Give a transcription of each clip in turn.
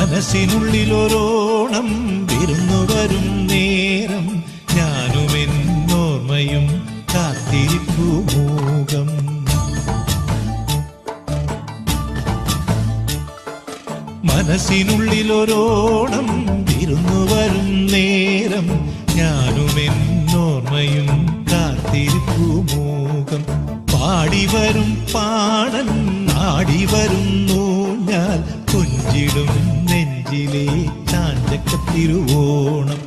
മനസ്സിനുള്ളിലൊരോണം വിരുന്നു വരും നേരം ഞാനും എന്നോർമ്മയും കാത്തിരിപ്പു മൂകം. മനസ്സിനുള്ളിലൊരോണം വിരുന്നു വരും നേരം ഞാനും എന്നോർമ്മയും കാത്തിരിപ്പു മൂകം. പാടിവരും പാടൻ ആടിവരുന്നു ഞാൻ കൊഞ്ചിടും നെഞ്ചിലെ ചാഞ്ചക്കത്തിരുവോണം.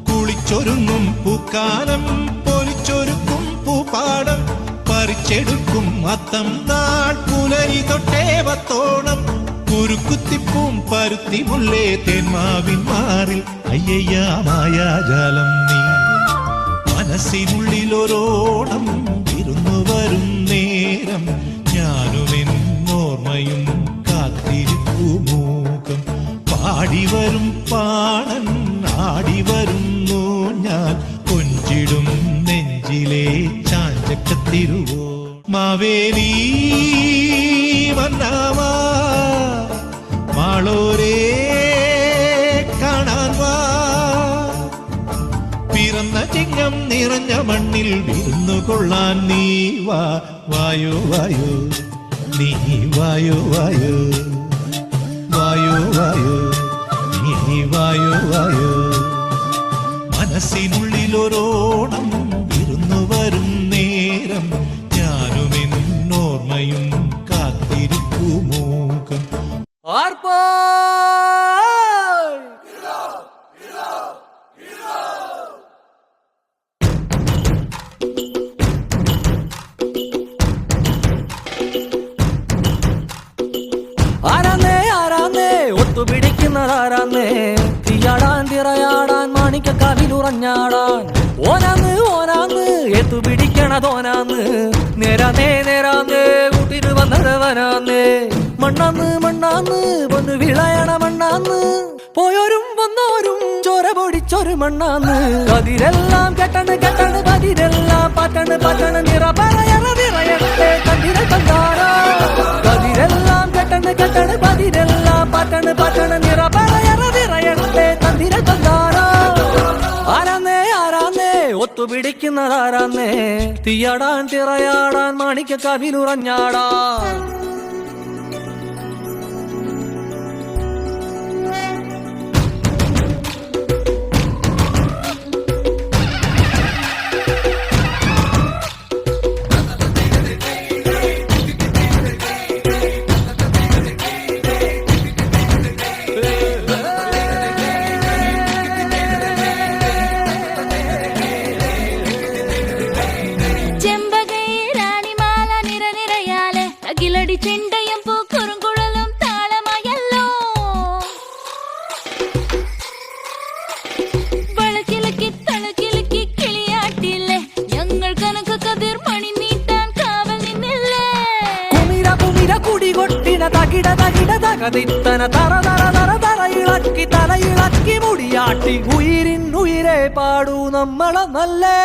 കുളിച്ചൊരുങ്ങും പൂക്കാലം പൊലിച്ചൊരുക്കും പൂപ്പാടം പറിച്ചെടുക്കും അത്തം നാൾ പുലരി തൊട്ടേവത്തോണം. കുരുക്കുത്തിപ്പൂം പരുത്തി മുല്ലേ തേന്മാവിൻ മാറിൽ അയ്യയ്യാ മായാജാലം നീ. മനസ്സിനുള്ളിലൊരോണം വിരുന്നു വരും നേരം ഞാനും എന്നോർമ്മയും കാത്തിരിപ്പു മൂകം. പാടിവരും പാടൻ ആടിവരുന്നു ഞാൻ കൊഞ്ചിടും നെഞ്ചിലെ ചാഞ്ചക്കത്തിരുവോ. മാവേലി വന്നാവാ മാളോരേ കാണാൻ വാ. പിറന്ന ചിങ്ങം നിറഞ്ഞ മണ്ണിൽ വിരുന്നു കൊള്ളാൻ നീ വാ. വായോ വായോ നീ വായോ വായോ വായോ വായോ നീ വായോ വായോ. മനസ്സിനുള്ളിലൊരോണം വിരുന്നു വരും നേരം ഞാനും എന്നോർമ്മയും കാത്തിരിപ്പു മൂകം. ഒത്തുപിടിക്കുന്നതാരാന്നേ തീയാടാൻ തിറയാടാൻ മാണിക്കക്കാവിലുറഞ്ഞാടാൻ. ഓനാന്ന് ഓനാന്ന് എത്തുപിടിക്കണതോനാന്ന് നേരാന്നേ നേരാന്നേ കൂട്ടിന് വന്നതവനാന്നേ. മണ്ണാന്ന് മണ്ണാന്ന് വന്ന് വിളയണ മണ്ണാന്ന് പോയോരും വന്നോരും ചോര പൊടിച്ചൊരു മണ്ണാന്ന്. കതിരെല്ലാം കെട്ടണ് കെട്ടണ് പതിരെല്ലാം പറ്റണ് പറ്റണ് നിറ പറയണ നിറയട്ടെ കണ്ടിര തന്താരാ. കതിരെല്ലാം കെട്ടണ് കെട്ടണ് പതിരെല്ലാം പറ്റണ് പറ്റണ് നിറ പറയണ നിറയട്ടെ കണ്ടിര തന്താരാ. ആരാന്നേ ആരാന്നേ ഒത്തുപിടിക്കുന്നതാരാന്നേ തീയാടാൻ തിറയാടാൻ മാണിക്കക്കാവിലുറഞ്ഞാടാൻ. ചെണ്ടയും പൂക്കുറുങ്കുഴലും താളമായല്ലോ. വളക്കിളക്കി തളക്കിളക്കി കിളിയാട്ടില്ലേ ഞങ്ങൾ കനക കതിർ മണി നീട്ടാൻ കാവൽ നിന്നില്ലേ. കുമിര കുമിര കുടി കൊട്ടിന തകിട തകിട തകതിത്തന തറ തറ തറ തറ ഇളക്കി തല ഇളക്കി മുടിയാട്ടി ഉയിരിൻ ഉയിരെ പാടൂ നമ്മളെ നല്ലേ.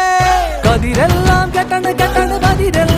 കതിരെല്ലാം കെട്ടണ് കെട്ടണ് പതിരെല്ലാം